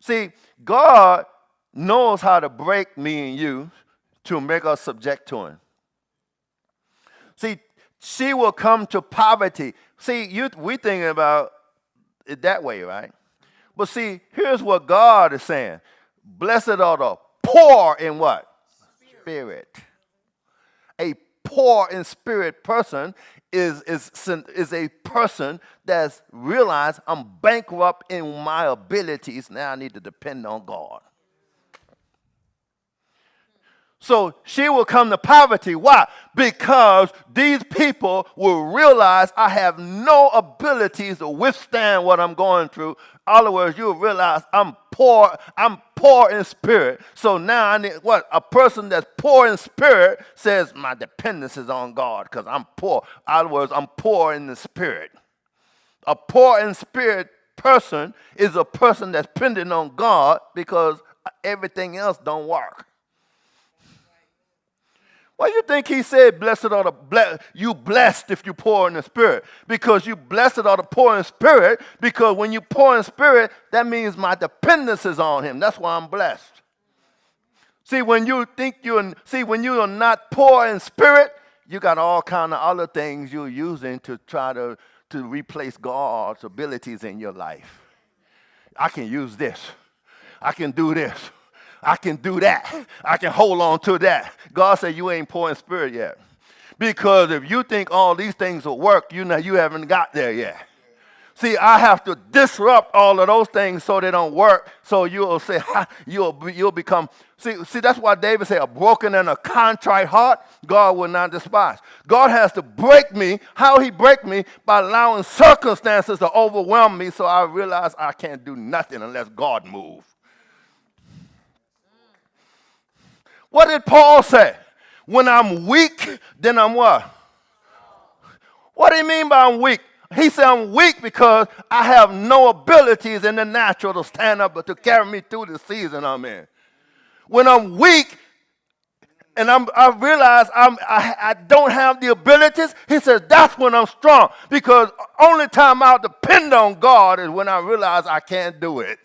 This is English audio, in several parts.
See, God knows how to break me and you to make us subject to him. See, she will come to poverty. See, we thinking about it that way, right? But see, here's what God is saying. Blessed are the poor in what? Spirit. A poor in spirit person is a person that's realized I'm bankrupt in my abilities. Now I need to depend on God. So she will come to poverty. Why? Because these people will realize I have no abilities to withstand what I'm going through. In other words, you'll realize I'm poor in spirit. So now I need what? A person that's poor in spirit says my dependence is on God because I'm poor. In other words, I'm poor in the spirit. A poor in spirit person is a person that's dependent on God because everything else don't work. Why you think he said, blessed are you blessed if you poor in the spirit? Because you blessed are the poor in spirit, because when you poor in spirit, that means my dependence is on him. That's why I'm blessed. See, when you are not poor in spirit, you got all kind of other things you're using to try to replace God's abilities in your life. I can use this. I can do this. I can do that. I can hold on to that. God said you ain't poor in spirit yet. Because if you think all these things will work, you haven't got there yet. See, I have to disrupt all of those things so they don't work. So you'll say, you'll become, see, that's why David said, a broken and a contrite heart, God will not despise. God has to break me. How he break me? By allowing circumstances to overwhelm me so I realize I can't do nothing unless God moves. What did Paul say? When I'm weak, then I'm what? What do you mean by I'm weak? He said I'm weak because I have no abilities in the natural to stand up but to carry me through the season I'm in. When I'm weak and I realize I don't have the abilities, he says that's when I'm strong. Because only time I'll depend on God is when I realize I can't do it.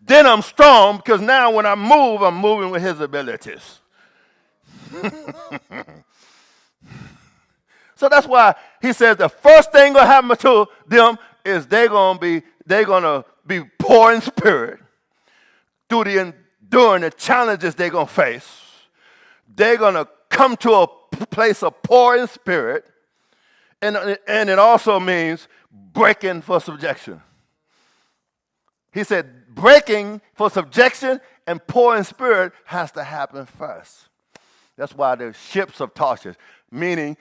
Then I'm strong because now when I move, I'm moving with his abilities. So that's why he says the first thing gonna happen to them is they're gonna be poor in spirit during the challenges they're gonna face. They're gonna come to a place of poor in spirit, and it also means breaking for subjection. He said breaking for subjection and poor in spirit has to happen first. That's why there's ships of Tarshish, meaning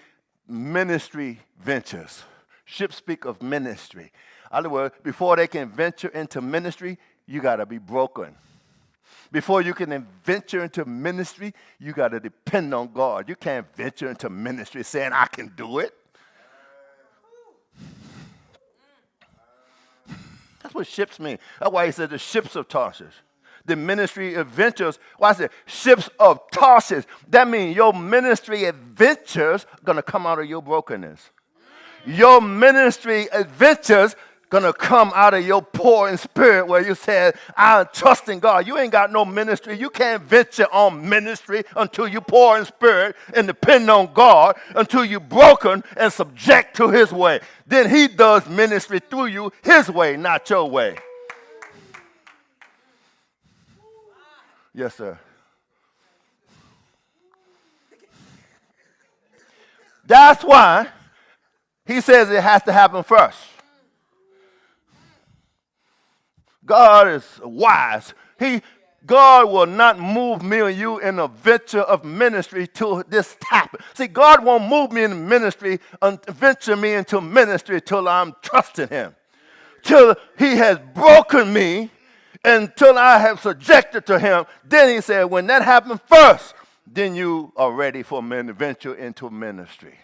ministry ventures. Ships speak of ministry. In other words, before they can venture into ministry, you got to be broken. Before you can venture into ministry, you got to depend on God. You can't venture into ministry saying, I can do it. That's what ships mean. That's why he said the ships of Tarshish. The ministry adventures. Why I said ships of Tarshish. That means your ministry adventures going to come out of your brokenness. Your ministry adventures going to come out of your poor in spirit where you said, I trust in God. You ain't got no ministry. You can't venture on ministry until you poor in spirit and depend on God, until you broken and subject to his way. Then he does ministry through you his way, not your way. Yes, sir. That's why he says it has to happen first. God is wise. God will not move me and you in a venture of ministry till this happens. See, God won't move me in ministry and venture me into ministry till I'm trusting him. Till he has broken me until I have subjected to him. Then he said, when that happens first, then you are ready for venture into ministry.